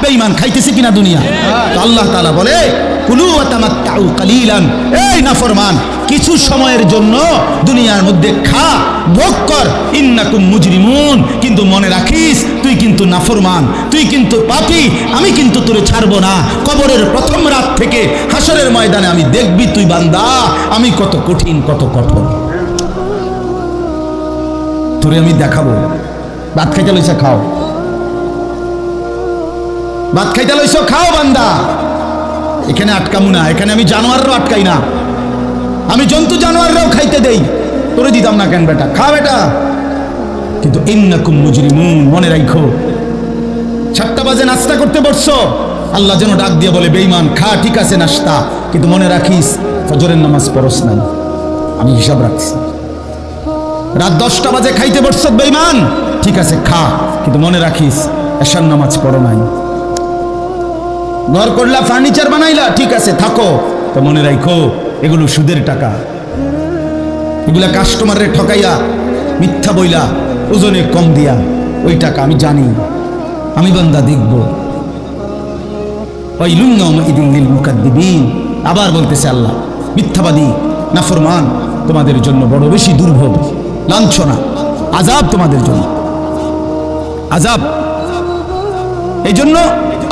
বেঈমান খাইতেছে কিনা দুনিয়া? তো আল্লাহ তাআলা বলে কুলু ওয়া তামাত্তাউ কালিলান, এই নাফরমান কিছু সময়ের জন্য দুনিয়ার মধ্যে খা, ভোগ কর, ইন্নাকুম মুজরিমুন, কিন্তু মনে রাখিস তুই কিন্তু নাফরমান, তুই কিন্তু পাপী, আমি কিন্তু তোরে ছাড়বো না। কবরের প্রথম রাত থেকে হাসরের ময়দানে আমি দেখবি তুই বান্দা আমি কত কঠিন কত কঠোর, তোরে আমি দেখাবো। ভাত খাইতে লইছ খাও, ভাত খাইতে লইছ খাও বান্দা, এখানে আটকামু না, এখানে আমি জানোয়াররাও আটকাই না, আমি জন্তু জানোয়াররাও খাইতে দেই, তোরে দিতাম না কেন বেটা, খা বেটা। কিন্তু ইন্নাকুম মুজরিমুন, মনে রাখো 7টা বাজে নাস্তা করতে বসছো, আল্লাহ যেন ডাক দিয়ে বলে বেঈমান খা, ঠিক আছে নাস্তা, কিন্তু মনে রাখিস ফজরের নামাজ পড়স নাই, আমি হিসাব রাখছি। রাত 10টা বাজে খাইতে বসছো বেঈমান, ঠিক আছে খা, কিন্তু মনে রাখিস এশার নামাজ পড়ো নাই। ঘর করলা, ফার্নিচার বানাইলা, ঠিক আছে থাকো, তো মনে রাখো এগুলো সুদের টাকা, এগুলা কাস্টমারে ঠকাইয়া মিথ্যা বইলা ওজনে কম দিয়া ওই টাকা আমি জানি, আমি বান্দা দেখব। ওয়াইলুন ইয়াউমাইযিন লিল মুকাদ্দিবিন, আবার বলতেছে আল্লাহ মিথ্যাবাদী নাফরমান তোমাদের জন্য বড় বেশি দুর্ভোগ, লাঞ্ছনা, আযাব তোমাদের জন্য, আযাব। এই জন্য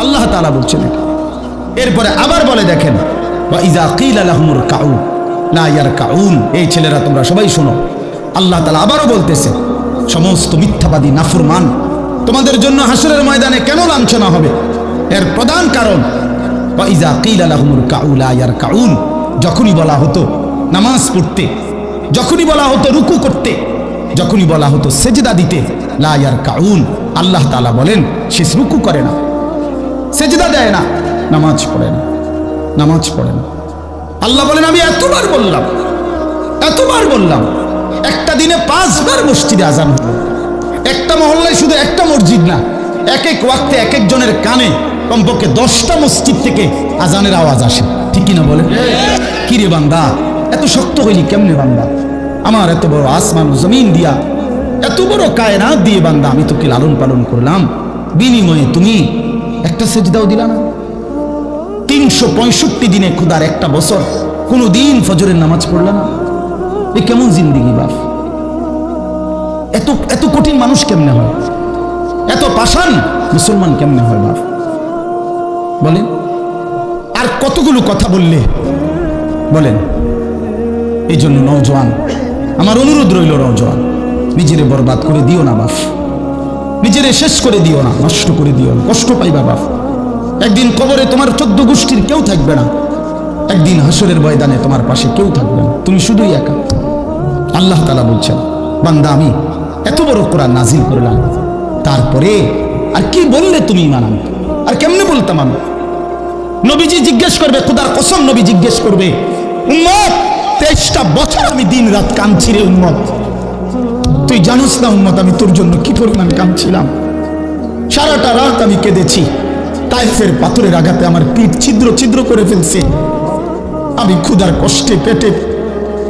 আল্লাহ তাআলা বলছেন এটা। এরপরে আবার বলে দেখেন ওয়া ইযা কিলা লাহুমুর কাউ লা ইয়ারকাউন, এই ছেলেরা তোমরা সবাই শোনো, আল্লাহ তাআলা আবারও বলতেছে সমস্ত মিথ্যাবাদী নাফরমান তোমাদের জন্য হাসরের ময়দানে কেন লাঞ্ছনা হবে, এর প্রধান কারণ ওয়া ইযা কিলা লাহুমুর কাউ লা ইয়ারকাউন, যখনই বলা হতো নামাজ পড়তে, যখনই বলা হতো রুকু করতে, যখনই বলা হতো সেজদা দিতে, লা ইয়ারকাউন, আল্লাহ তাআলা বলেন সে রুকু করে না, সেজদা দেয় না, নামাজ পড়ে না, নামাজ পড়ে না। আল্লাহ বলেন আমি এতবার বললাম, এতবার বললাম, একটা দিনে 5 বার মসজিদে আজান হলো, একটা মহল্লায় শুধু একটা মসজিদ না, এক এক ওয়াক্তে এক একজনের কানে কমপক্ষে 10টা মসজিদ থেকে আজানের আওয়াজ আসে, ঠিক কিনা বলে? কি রে বান্দা এত শক্ত হইলি কেমনে বান্দা, আমার এত বড় আসমান জমিন দিয়া, এত বড় কায়নাত দিয়ে বান্দা আমি তোকে লালন পালন করলাম, বিনিময়ে তুমি একটা সেজদাও দিলা না। 365 দিনে খোদার একটা বছর কোনো দিন ফজরের নামাজ পড়লা না, এ কেমন জিন্দেগি বাপ? এত এত কঠিন মানুষ কেমনে হয়, এত পাষাণ মুসলমান কেমনে হয় বাপ বলেন? আর কতগুলো কথা বললে বলেন। এই জন্য নওজোয়ান আমার অনুরোধ রইল, নওজোয়ান নিজেরে বরবাদ করে দিও না বাপ, নিজেরে শেষ করে দিও না, নষ্ট করে দিও না, কষ্ট পাইবা বাপ। একদিন কবরে তোমার 14 গোষ্ঠীর কেউ থাকবে না, একদিন হাসরের ময়দানে তোমার পাশে কেউ থাকবে না, তুমি শুধুই একা। আল্লাহ তাআলা বলছেন বান্দা আমি এত বড় কোরআন নাজিল করলাম, তারপরে আর কি বললে তুমি ঈমান আনবে? আর কেমনে বলতাম আমি? নবীজি জিজ্ঞেস করবে, খোদার কসম নবী জিজ্ঞেস করবে, উম্মত 23টা বছর আমি দিন রাত কাঁদছি রে উম্মত, তুই জানোস না উম্মত আমি তোর জন্য কি পরিমাণ কাঁদছিলাম, সারাটা রাত আমি কেঁদেছি, তায়েফের পাথরের আঘাতে আমার পিঠ ছিদ্র ছিদ্র করে ফেলছে, আমি ক্ষুধার কষ্টে পেটে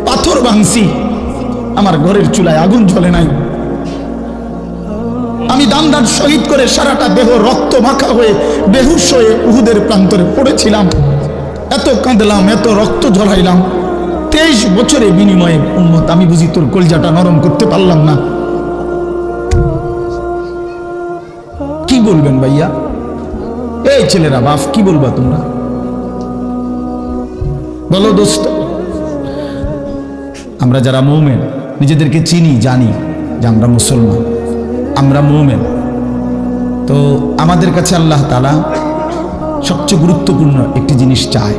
পাথর ভাঙছি, আমার ঘরের চুলায় আগুন জ্বলে নাই, আমি দান্দার শহীদ করে সারাটা দেহ রক্ত মাখা হয়ে বেহুশ হয়ে উহুদের প্রান্তরে পড়েছিলাম, এত কাঁদলাম, এত রক্ত ঝরাইলাম, 23 বছরের বিনিময়ে উম্মত আমি বুঝি তোর কলজাটা নরম করতে পারলাম না। কি বলবেন ভাইয়া? এই ছেলেরা বাপ কি বলবা তোমরা বলো দোস্ত? আমরা যারা মুমিন নিজেদেরকে চিনি, জানি যে আমরা মুসলমান, আমরা মুমিন, তো আমাদের কাছে আল্লাহ তাআলা সবচেয়ে গুরুত্বপূর্ণ একটি জিনিস চায়।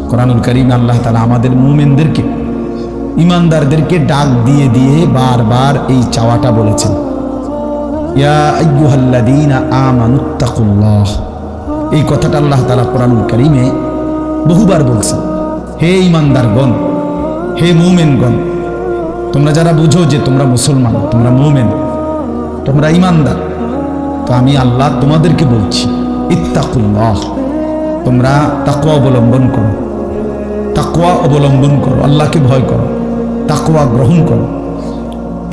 কোরআনুল কারীমে আল্লাহ তাআলা আমাদের মুমিনদেরকে, ইমানদারদেরকে ডাক দিয়ে দিয়ে বারবার এই চাওয়াটা বলেছেন, ইয়া আইয়ুহাল্লাযীনা আমানুত্তাকুল্লাহ, এই কথাটা আল্লাহ তাআলা কোরআনুল কারীমে বহুবার বলছেন। হে ইমানদারগণ, হে মুমিনগণ, তোমরা যারা বুঝো যে তোমরা মুসলমান, তোমরা মুমিন, তোমরা ইমানদার, তো আমি আল্লাহ তোমাদেরকে বলছি ইত্তাকুল্লাহ, তোমরা তাকওয়া অবলম্বন করো, তাকওয়া অবলম্বন করো, আল্লাহকে ভয় করো, তাকওয়া গ্রহণ করো।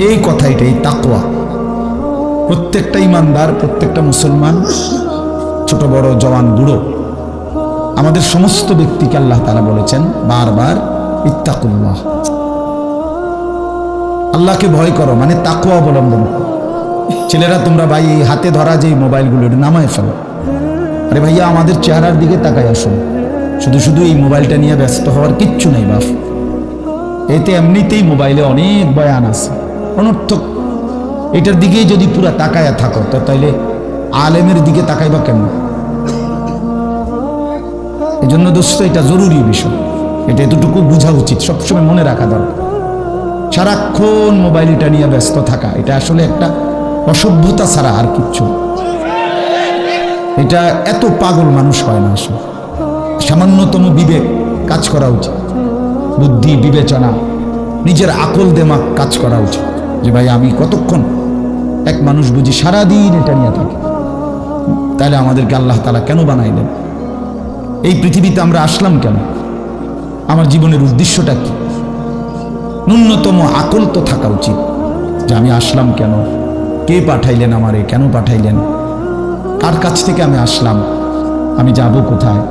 এই কথাটাই তাকওয়া। প্রত্যেকটা ইমানদার, প্রত্যেকটা মুসলমান ছোট বড় জওয়ান বুড়ো, আমাদের সমস্ত ব্যক্তিকে আল্লাহ তাআলা বলেছেন বারবার ইত্তাকুল্লাহ, আল্লাহকে ভয় করো, মানে তাকওয়া অবলম্বন করো। ছেলেরা তোমরা ভাই এই হাতে ধরা যে মোবাইলগুলো এটা নামায় ফেলো। আরে ভাইয়া আমাদের চেহারার দিকে তাকায় আসুন, শুধু শুধু এই মোবাইলটা নিয়ে ব্যস্ত হওয়ার কিচ্ছু নেই বাপ। এতে এমনিতেই মোবাইলে অনেক বয়ান আছে অনর্থক, এটার দিকেই যদি পুরা তাকায়া থাকো তো তাইলে আলেমের দিকে তাকাইবা কেন? এই জন্য দোস্ত এটা জরুরি বিষয়, এটা এতটুকু বোঝা উচিত, সবসময় মনে রাখা দরকার। সারাক্ষণ মোবাইল এটা নিয়ে ব্যস্ত থাকা এটা আসলে একটা অসভ্যতা ছাড়া আর কিচ্ছু। এটা এত পাগল মানুষ হয় না আসলে। সামান্যতম বিবেক কাজ করা উচিত, বুদ্ধি বিবেচনা, নিজের আকল দেমাগ কাজ করা উচিত যে ভাই আমি কতক্ষণ। এক মানুষ বুঝি সারাদিন এটা নিয়ে থাকে, তাহলে আমাদেরকে আল্লাহ তাআলা কেন বানাইলেন? এই পৃথিবীতে আমরা আসলাম কেন? আমার জীবনের উদ্দেশ্যটা কি? ন্যূনতম আকল তো থাকা উচিত যে আমি আসলাম কেন, কে পাঠাইলেন আমারে, কেন পাঠাইলেন, কার কাছ থেকে আমি আসলাম, আমি যাব কোথায়।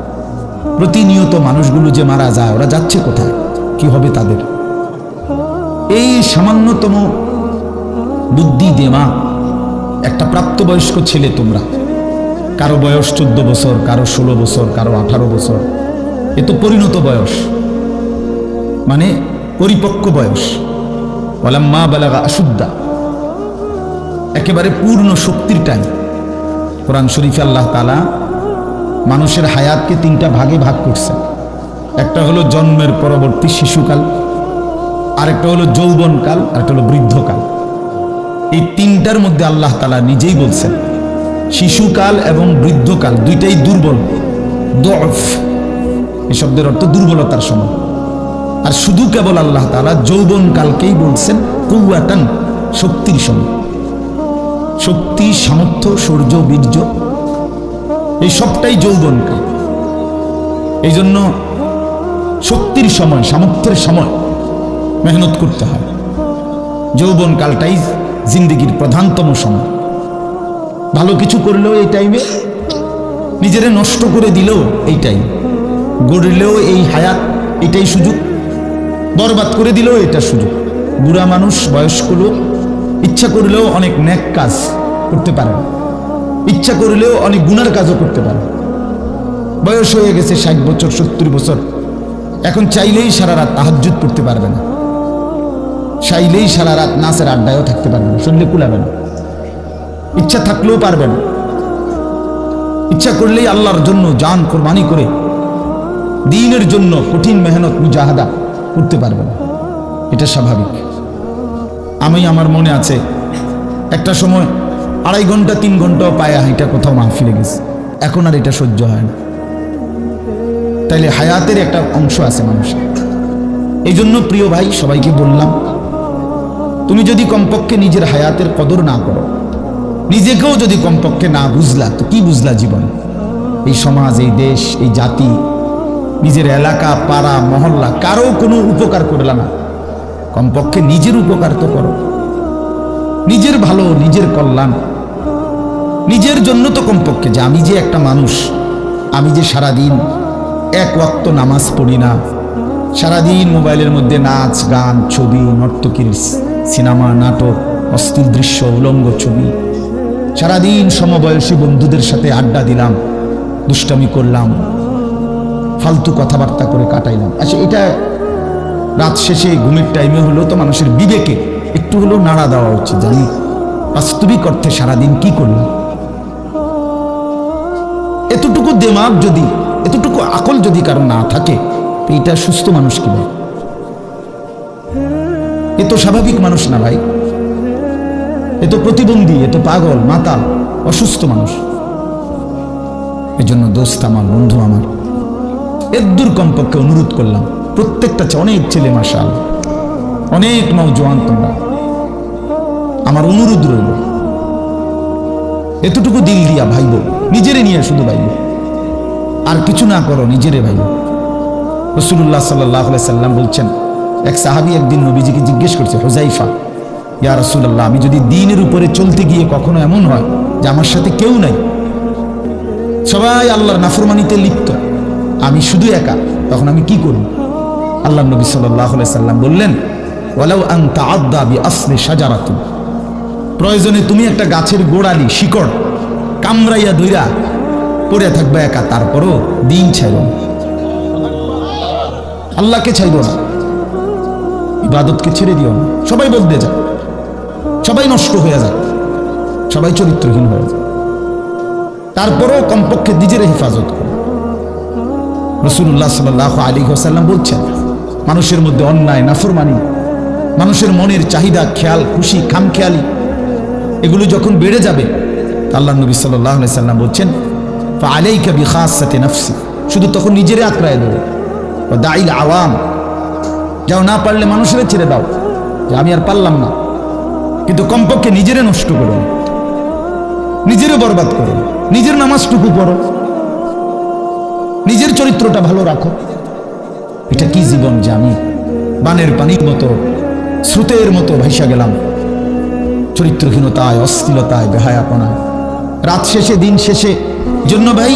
প্রতিনিয়ত মানুষগুলো যে মারা যায় ওরা যাচ্ছে কোথায়, কি হবে তাদের? এই সামান্যতম বুদ্ধি দেমাগ একটা প্রাপ্তবয়স্ক ছেলে, তোমরা কারো বয়স 14 বছর, কারো 16 বছর, কারো 18 বছর, এ তো পরিণত বয়স, মানে পরিপক্ক বয়স। ওয়ালাম্মা বালাগা আশুদ্দা, একেবারে পূর্ণ শক্তির টাইম। কোরআন শরীফে আল্লাহ তাআলা মানুষের হায়াতকে 3টা ভাগে ভাগ করছে। একটা হলো জন্মের পরবর্তী শিশুকাল, আরেকটা হলো যৌবনকাল, আরেকটা হলো বৃদ্ধকাল। এই 3টার মধ্যে আল্লাহ তাআলা নিজেই বলছেন শিশুকাল এবং বৃদ্ধকাল দুইটাই দুর্বল, দফ, এই শব্দের অর্থ দুর্বলতার সময়। আর শুধু কেবল আল্লাহ তাআলা যৌবনকালকেই বলছেন কুওয়াতান, শক্তির সময়। শক্তি, সামর্থ্য, শৌর্য, বীর্য এই সবটাই যৌবনকাল। এই জন্য শক্তির সময়, সামর্থ্যের সময় মেহনত করতে হয়। যৌবনকালটাই জিন্দেগির প্রধানতম সময়। ভালো কিছু করলেও এই টাইমে, নিজেরে নষ্ট করে দিলেও এই টাইম, গড়লেও এই হায়াত, এটাই সুযোগ, বরবাদ করে দিলেও এটা সুযোগ। বুড়া মানুষ, বয়স্ক লোক ইচ্ছা করলেও অনেক নেক কাজ করতে পারে, ইচ্ছা করলেও অনেক গুনার কাজও করতে পারে। বয়স হয়ে গেছে 60 বছর, 70 বছর, এখন চাইলেই সারা রাত তাহাজ্জুদ পড়তে পারবে না, চাইলেই সারা রাত নাচের আড্ডায়ও থাকতে পারবে না, শরীরে কুলাবে না, ইচ্ছা থাকলেও পারবে না। ইচ্ছা করলেই আল্লাহর জন্য জান কোরবানি করে দ্বীনের জন্য কঠিন মেহনত মুজাহাদা করতে পারবে না, এটা স্বাভাবিক। আমি, আমার মনে আছে একটা সময় 2.5 ঘন্টা 3 ঘন্টাও পায়ে হাইটা কোথাও মাহফিলে গেছে, এখন আর এটা সহ্য হয় না। তাইলে হায়াতের একটা অংশ আছে মানুষের। এই জন্য প্রিয় ভাই, সবাইকে বললাম, তুমি যদি কমপক্ষে নিজের হায়াতের কদর না করো, নিজেকেও যদি কমপক্ষে না বুঝলা, তো কি বুঝলা জীবন? এই সমাজ, এই দেশ, এই জাতি, নিজের এলাকা, পাড়া, মহল্লা, কারো কোনো উপকার করলা না, কমপক্ষে নিজের উপকার তো করো। নিজের ভালো, নিজের কল্যাণ, নিজের জন্য তো কমপক্ষে, যে আমি যে একটা মানুষ, আমি যে সারাদিন 1 ওয়াক্ত নামাজ পড়ি না, সারাদিন মোবাইলের মধ্যে নাচ, গান, ছবি, নর্তকীর সিনেমা, নাটক, অস্থির দৃশ্য, উলঙ্গ ছবি, সারাদিন সমবয়সী বন্ধুদের সাথে আড্ডা দিলাম, দুষ্টামি করলাম, ফালতু কথাবার্তা করে কাটাইলাম। আচ্ছা, এটা রাত শেষে ঘুমের টাইমে হলেও তো মানুষের বিবেকে একটু হলেও নাড়া দেওয়া উচিত, জানি বাস্তবিক অর্থে সারাদিন কি করলাম। এতটুকু দেমাগ যদি, এতটুকু আকল যদি কারো না থাকে, তো এটা সুস্থ মানুষ কি ভাই? এ তো স্বাভাবিক মানুষ না ভাই, এ তো প্রতিবন্ধী, এ তো পাগল, মাতাল, অসুস্থ মানুষ। এজন্য দোস্ত আমার, বন্ধু আমার, এর কমপক্ষে অনুরোধ করলাম, প্রত্যেকটা অনেক ছেলে মাশাআল্লাহ, অনেক নওজোয়ান তোমরা, আমার অনুরোধ রইল, এতটুকু দিল দিয়া ভাইব, নিজেরে নিয়ে শুধু ভাইব, আর কিছু না করো, নিজেরে ভাইব। রাসূলুল্লাহ সাল্লাল্লাহু আলাইহি সাল্লাম বলছেন, এক সাহাবী একদিন নবীজিকে জিজ্ঞেস করছে, হুযাইফা, ইয়া রাসূলুল্লাহ, আমি যদি দ্বীনের উপরে চলতে গিয়ে কখনো এমন হয় যে আমার সাথে কেউ নাই, সবাই আল্লাহর নাফরমানিতে লিপ্ত, আমি শুধু একা, তখন আমি কি করব? আল্লাহ নবী সাল্লাল্লাহু আলাইহি সাল্লাম বললেন, ওয়ালাউ আন তাআদ্দা বিআসলি শাজারাতিন, প্রয়োজনে তুমি একটা গাছের গোড়ালি শিকড় কামড়াইয়া ধইরা পড়ে থাকবে একা, তারপরও দিন ছাইরো না, আল্লাহকে ছাইরো না, ইবাদতকে ছেড়ে দিও না। সবাই বদলে যায়, সবাই নষ্ট হয়ে যায়, সবাই চরিত্রহীন হয়ে যায়, তারপরও কমপক্ষে নিজের হেফাজত করো। রাসূলুল্লাহ সাল্লাল্লাহু আলাইহি ওয়াসাল্লাম বলছেন, মানুষের মধ্যে অন্যায়, নাফরমানি, মানুষের মনের চাহিদা, খেয়াল খুশি, খামখেয়ালি, এগুলো যখন বেড়ে যাবে, আল্লাহ নবী সাল্লাল্লাহু আলাইহি ওয়াসাল্লাম বলছেন, ফাআলাইকা বিখাসাতি নাফসি, শুধু তখন নিজেরে আঁকড়ায় ধরো, ওয়া দাইল আওয়াম, যাও না পারলে মানুষের ছেড়ে দাও যে আমি আর পারলাম না, কিন্তু কমপক্ষে নিজেরে নষ্ট করো, নিজেরে বরবাদ করো, নিজের নামাজটুকু পড়ো, নিজের চরিত্রটা ভালো রাখো। এটা কি জীবন যে আমি বানের পানির মতো, স্রোতের মতো ভাইসা গেলাম, চরিত্রহীনতায়, অশ্লীলতায়, বেহায়াপনায়, রাত শেষে, দিন শেষে। জন্য ভাই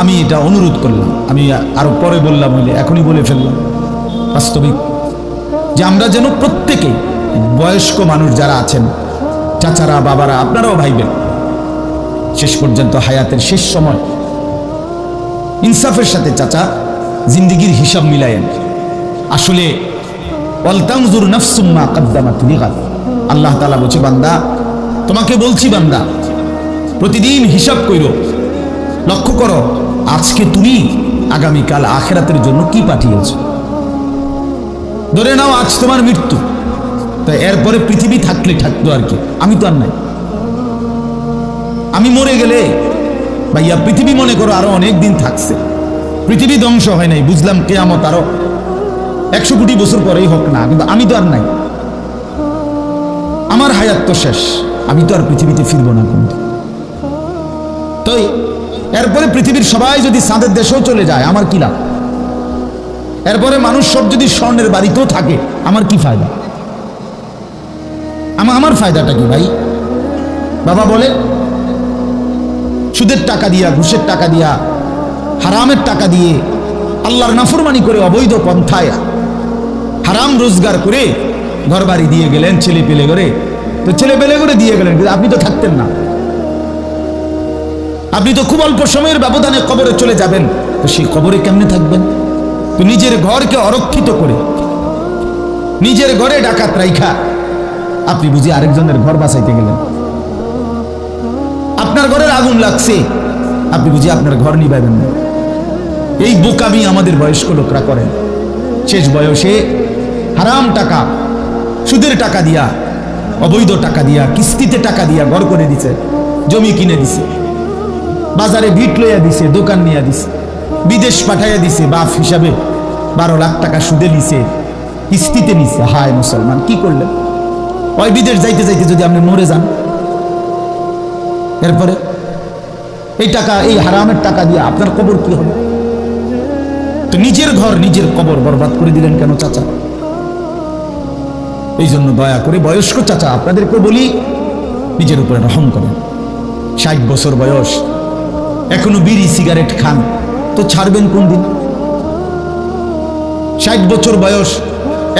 আমি এটা অনুরোধ করলাম, আমি আরো পরে বললাম হইলে এখনই বলে ফেললাম, বাস্তবিক যে আমরা যেন প্রত্যেকে, বয়স্ক মানুষ যারা আছেন, চাচারা, বাবারা, আপনারাও ভাইবেন, শেষ পর্যন্ত হায়াতের শেষ সময় ইনসাফের সাথে চাচা জিন্দিগির হিসাব মিলায়েন। আসলে ওয়ালতানজুর নাফসুম মা কদ্দামাত লিগাদ, আল্লাহ তাআলা বলছে, বান্দা তোমাকে বলছি, বান্দা প্রতিদিন হিসাব কইরো, লক্ষ্য করো আজকে তুমি আগামীকাল আখিরাতের জন্য কি পাঠিয়েছো। ধরে নাও আজ তোমার মৃত্যু, তো এরপরে পৃথিবী থাকলে থাকতো আর কি, আমি তো আর নাই। আমি মরে গেলে ভাইয়া পৃথিবী মনে করো আরো অনেক দিন থাকছে, পৃথিবী ধ্বংস হয় নাই, বুঝলাম কিয়ামত আরো 100 কোটি বছর পরেই হোক না, কিন্তু আমি তো আর নাই, আমার হায়াত তো শেষ, আমি তো আর পৃথিবীতে ফিরবো না কিন্তু। তো এরপরে পৃথিবীর সবাই যদি চাঁদের দেশেও চলে যায়, আমার কি লাভ? এরপরে মানুষ সব যদি স্বর্ণের বাড়িতেও থাকে, আমার কি ফায়দা? আমার ফায়দাটা কি ভাই? বাবা বলে সুদের টাকা দিয়া, ঘুষের টাকা দিয়া, হারামের টাকা দিয়ে, আল্লাহর নাফরমানি করে, অবৈধ পন্থায় হারাম রোজগার করে ঘর বাড়ি দিয়ে গেলেন, ছেলে পেলে করে, তো ছেলে পেলে করে দিয়ে গেলেন, কিন্তু আপনি তো থাকতেন না, আপনি তো খুব অল্প সময়ের ব্যবধানে কবরে চলে যাবেন, তো সেই কবরে কেমনে থাকবেন? তো নিজের ঘরকে অরক্ষিত করে, নিজের ঘরে ডাকাত রাইখা আপনি বুঝি আরেকজনের ঘর বাঁচাইতে গেলেন। আপনার ঘরের আগুন লাগছে, আপনি বুঝি আপনার ঘর নিভাবেন না। এই বোকামি আমাদের বয়স্ক লোকরা করেন, শেষ বয়সে হারাম টাকা, সুদের টাকা দিয়া, অবৈধ টাকা দিয়া, কিস্তিতে টাকা দিয়া ঘর করে দিছে, জমি কিনে দিছে, বাজারে ভিট লইয়া দিছে, দোকান নিয়ে দিছে, বিদেশ পাঠাইয়া দিছে, বাপ হিসাবে 12 লাখ টাকা সুদে নিছে, কিস্তিতে নিছে। হায় মুসলমান, কি করলেন? ওই বিদেশ যাইতে যাইতে যদি আপনি মরে যান, এরপরে এই টাকা, এই হারামের টাকা দিয়ে আপনার কবর কি হবে? তো নিজের ঘর, নিজের কবর বরবাদ করে দিলেন কেন চাচা? এই জন্য দয়া করে বয়স্ক চাচা আপনাদেরকে বলি, নিজের উপরে রহম করেন। 60 বছর বয়স, এখনো বিড়ি সিগারেট খান, তো ছাড়বেন কোন দিন? 60 বছর বয়স,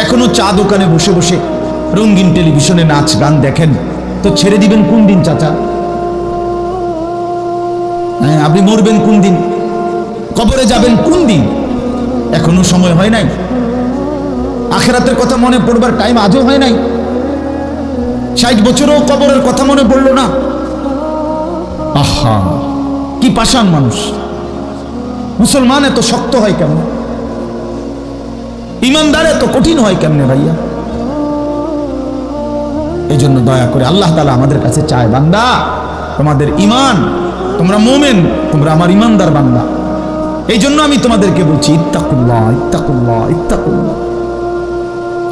এখনো চা দোকানে বসে বসে রঙিন টেলিভিশনে নাচ গান দেখেন, তো ছেড়ে দিবেন কোন দিন চাচা? হ্যাঁ, আপনি মরবেন কোন দিন? কবরে যাবেন কোন দিন? এখনো সময় হয় নাই, আখিরাতের কথা মনে পড়বার টাইম আজও হয় নাই। 60 বছরও কবরের কথা মনে পড়লো না। আহা, কি পাষাণ মানুষ! মুসলমান এত শক্ত হয় কেমন? ইমানদার এত কঠিন হয় কেমনে ভাইয়া? এই জন্য দয়া করে আল্লাহ তাআলা আমাদের কাছে চায়, বান্দা তোমাদের ইমান, তোমরা মুমিন, তোমরা আমার ইমানদার বান্দা। এই জন্য আমি তোমাদেরকে বলছি, ইত্তাকুল্লাহ, ইত্তাকুল্লাহ, ইত্তাকুল্লাহ,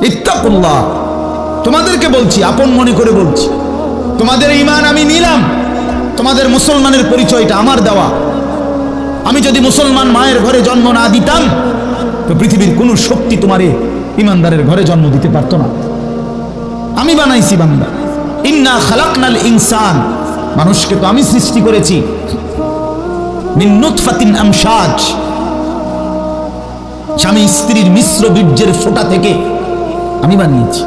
ইত্তাকুল্লাহ। তোমাদেরকে বলছি, আপন মনে করে বলছি, তোমাদের ইমান আমি নিলাম, তোমাদের মুসলমানের পরিচয়টা আমার দেওয়া। আমি যদি মুসলমান মায়ের ঘরে জন্ম না দিতাম, তো পৃথিবীর কোনো শক্তি তোমারে ইমানদারের ঘরে জন্ম দিতে পারতো না। আমি বানাইছি বান্দা, ইন্না খালাকনাল ইনসান, মানুষকে তো আমি সৃষ্টি করেছি। মিন নুতফাতিন আমশাজ, স্বামী স্ত্রীর মিশ্র বীর্যের ফোঁটা থেকে আমি বানিয়েছি।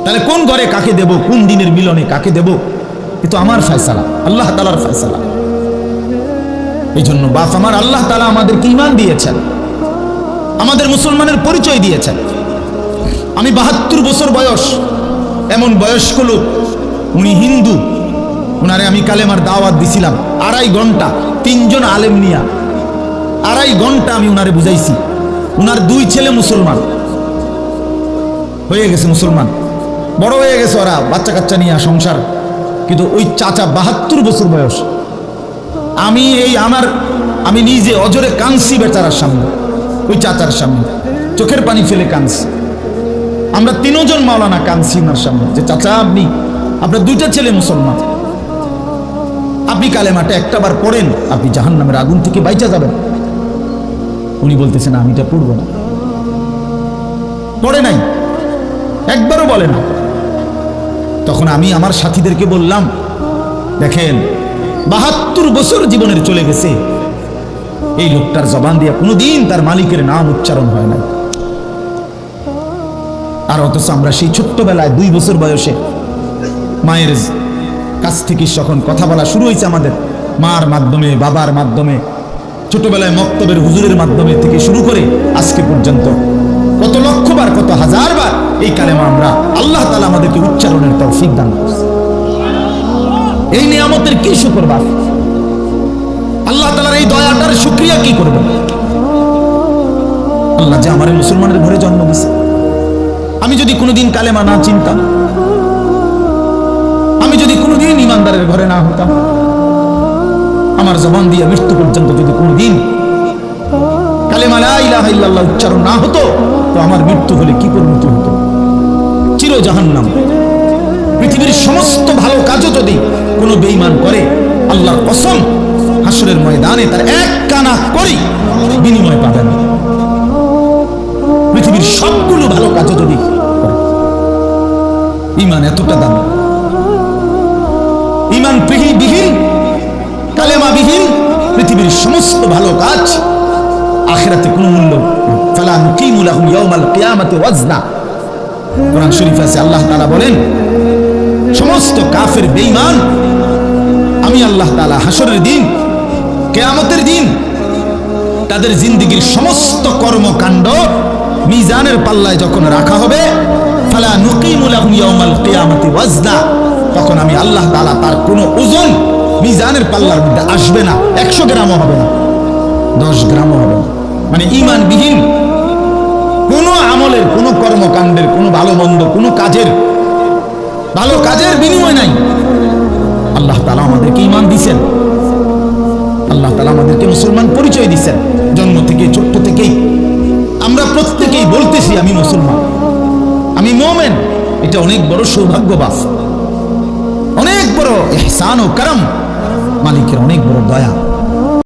তাহলে কোন ঘরে কাকে দেব, কোন দিনের মিলনে কাকে দেব, এ তো আমার ফয়সালা, আল্লাহ তাআলার ফয়সালা। এই জন্য বাপ আমার, আল্লাহ তাআলা আমাদেরকে ঈমান দিয়েছেন, আমাদের মুসলমানের পরিচয় দিয়েছেন। আমি 72 বছর বয়স, এমন বয়স্ক লোক, উনি হিন্দু, উনারে আমি কালেমার দাওয়াত দিছিলাম 2.5 ঘন্টা, 3 জন আলেম নিয়া 2.5 ঘন্টা আমি উনারে বুঝাইছি। উনার 2 ছেলে মুসলমান হয়ে গেছে, মুসলমান বড় হয়ে গেছে, ওরা বাচ্চা কাচ্চা নিয়ে সংসার। কিন্তু ওই চাচা 72 বছর বয়স, আমি নিজে অজরে কাঁদছি বেচারার সামনে, ওই চাচার সামনে চোখের পানি ফেলে কাঁদছি। আমরা 3 জন মাওলানা কাঁদছি ওনার সামনে, যে চাচা আপনার 2টা ছেলে মুসলমান, আপনি কালেমাটা একটাবার পড়েন, আপনি জাহান্নামের আগুন থেকে বাইচা যাবেন। উনি বলতেছেন আমি এটা পড়ব না, পড়ে নাই, একবারও বলে না। তখন আমি আমার সাথীদেরকে বললাম, দেখেন 72 বছর জীবনের চলে গেছে, এই লোকটার জবান দিয়ে কোনোদিন তার মালিকের নাম উচ্চারণ হয় না। আর অথচ আমরা সেই ছোট্টবেলায় 2 বছর বয়সে মায়ের কাছ থেকে যখন কথা বলা শুরু হয়েছে, আমাদের মার মাধ্যমে, বাবার মাধ্যমে, ছোটবেলায় মক্তবের হুজুরের মাধ্যমে থেকে শুরু করে আজকে পর্যন্ত কত লক্ষবার, কত হাজারবার এই কালেমা আমরা, আল্লাহ তাআলা আমাদেরকে উচ্চারণের তৌফিক দান করেছেন। এই নিয়ামতের কি শুকর বাপ, আল্লাহ তাআলার এই দয়াটার শুকরিয়া কি করবেন? আল্লাহ যে আমার মুসলমানের ঘরে জন্ম দিয়েছে। আমি যদি কোনোদিন কালেমা না চিনতাম, আমি যদি কোনোদিন ইমানদারের ঘরে না হতাম, আমার জবান দিয়ে মৃত্যু পর্যন্ত যদি কোনোদিন কালেমা লা ইলাহা ইল্লাল্লাহ উচ্চারণ না হতো, তো আমার মৃত্যু হলে কি পরিণতি হতো? চির জাহান্নাম। পৃথিবীর সমস্ত ভালো কাজও যদি কোনো বেঈমান করে, আল্লাহর কসম হাসরের ময়দানে তার 1 কানা করি বিনিময় পাবেন। পৃথিবীর সবগুলো ভালো কাজও যদি করে। ঈমান এতটা দাম, ঈমান বিহীন, কালেমা বিহীন পৃথিবীর সমস্ত ভালো কাজ আখিরাতে কোনো মূল্য। ফালা নুকিমু লাহুম ইয়াউমাল কিয়ামাতি ওয়াজনা। কোরআন শরীফে আছে, আল্লাহ তাআলা বলেন, সমস্ত কাফের বেঈমান আমি আল্লাহ তাআলা হাসরের দিন, কিয়ামতের দিন তাদের জিন্দেগীর সমস্ত কর্মকাণ্ড মিজানের পাল্লায় যখন রাখা হবে, ফালা নুকিমু লাহুম ইয়াউমাল কিয়ামাতি ওয়াজনা, তখন আমি আল্লাহ তাআলা তার কোনো ওজন মিজানের পাল্লার মধ্যে আসবে না। 100 গ্রামও হবে না, 10 গ্রামও হবে না। মানে ঈমানবিহীন কোনো আমলের, কোনো কর্মকাণ্ডের, কোনো ভালো মন্দ, কোনো ভালো কাজের বিনিময় নাই। আল্লাহ তাআলা আমাদেরকে ঈমান দিয়েছেন, আল্লাহ তাআলা আমাদেরকে মুসলমান পরিচয় দিয়েছেন। জন্ম থেকে, ছোট্ট থেকেই আমরা প্রত্যেকেই বলতেছি আমি মুসলমান, আমি মুমিন। এটা অনেক বড় সৌভাগ্য বাস, অনেক বড় ইহসান ও করম, মালিকের অনেক বড় দয়া।